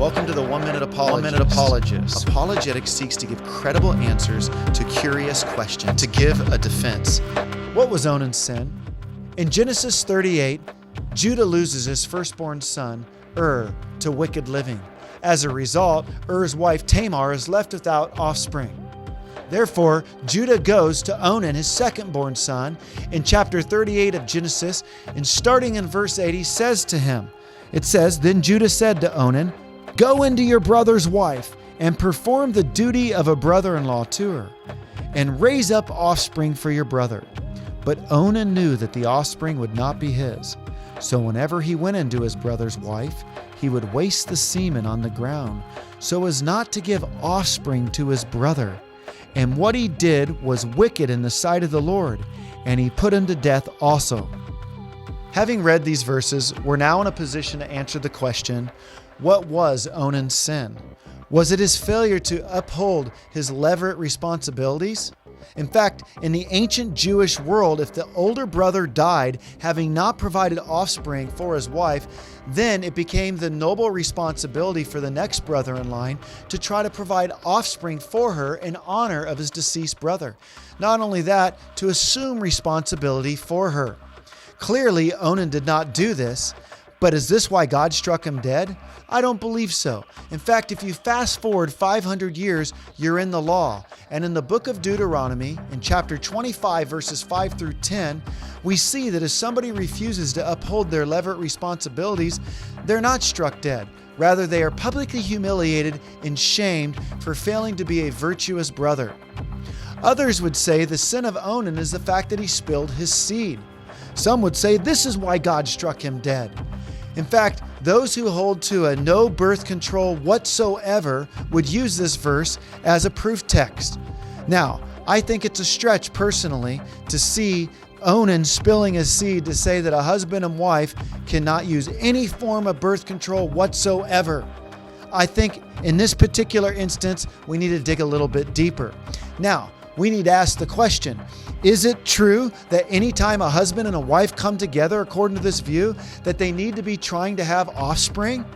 Welcome to the 1 Minute Apologist. Apologetics seeks to give credible answers to curious questions, to give a defense. What was Onan's sin? In Genesis 38, Judah loses his firstborn son, to wicked living. As a result, Ur's wife Tamar is left without offspring. Therefore, Judah goes to Onan, his second-born son, in chapter 38 of Genesis, and starting in verse 8, he says to him, it says, "Then Judah said to Onan, 'Go into your brother's wife, and perform the duty of a brother-in-law to her, and raise up offspring for your brother.' But Onan knew that the offspring would not be his. So whenever he went into his brother's wife, he would waste the semen on the ground, so as not to give offspring to his brother. And what he did was wicked in the sight of the Lord, and he put him to death also." Having read these verses, we're now in a position to answer the question, what was Onan's sin? Was it his failure to uphold his levirate responsibilities? In fact, in the ancient Jewish world, if the older brother died, having not provided offspring for his wife, then it became the noble responsibility for the next brother in line to try to provide offspring for her in honor of his deceased brother. Not only that, to assume responsibility for her. Clearly, Onan did not do this, but is this why God struck him dead? I don't believe so. In fact, if you fast forward 500 years, you're in the law. And in the book of Deuteronomy, in chapter 25, verses 5 through 10, we see that if somebody refuses to uphold their levirate responsibilities, they're not struck dead. Rather, they are publicly humiliated and shamed for failing to be a virtuous brother. Others would say the sin of Onan is the fact that he spilled his seed. Some would say this is why God struck him dead. In fact, those who hold to a no birth control whatsoever would use this verse as a proof text. Now, I think it's a stretch personally to see Onan spilling his seed to say that a husband and wife cannot use any form of birth control whatsoever. I think in this particular instance, we need to dig a little bit deeper. Now, we need to ask the question, is it true that anytime a husband and a wife come together, according to this view, that they need to be trying to have offspring?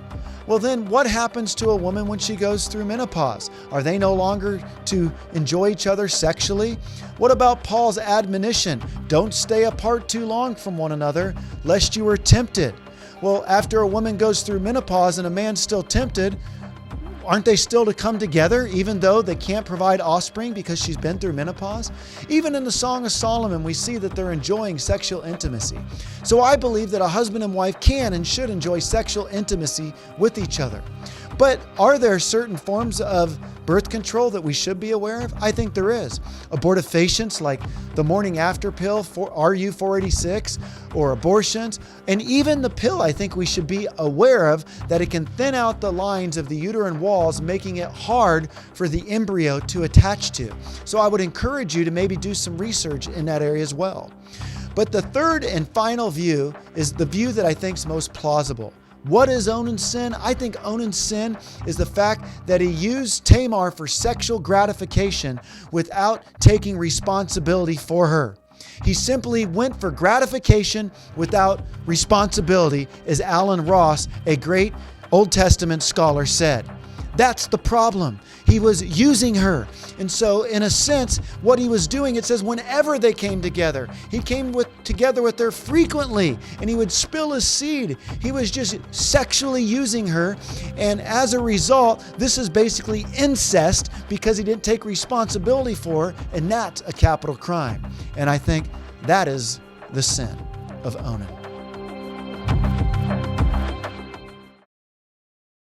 Well, then what happens to a woman when she goes through menopause? Are they no longer to enjoy each other sexually? What about Paul's admonition, don't stay apart too long from one another, lest you are tempted? Well, after a woman goes through menopause and a man's still tempted, aren't they still to come together even though they can't provide offspring because she's been through menopause? Even in the Song of Solomon, we see that they're enjoying sexual intimacy. So I believe that a husband and wife can and should enjoy sexual intimacy with each other. But are there certain forms of birth control that we should be aware of? I think there is. Abortifacients like the morning after pill for RU486 or abortions, and even the pill I think we should be aware of that it can thin out the lines of the uterine walls, making it hard for the embryo to attach to. So I would encourage you to maybe do some research in that area as well. But the third and final view is the view that I think is most plausible. What is Onan's sin? I think Onan's sin is the fact that he used Tamar for sexual gratification without taking responsibility for her. He simply went for gratification without responsibility, as Alan Ross, a great Old Testament scholar, said. That's the problem. He was using her. And so, in a sense, what he was doing, it says whenever they came together, he came together with her frequently, and he would spill his seed. He was just sexually using her. And as a result, this is basically incest because he didn't take responsibility for her, and that's a capital crime. And I think that is the sin of Onan.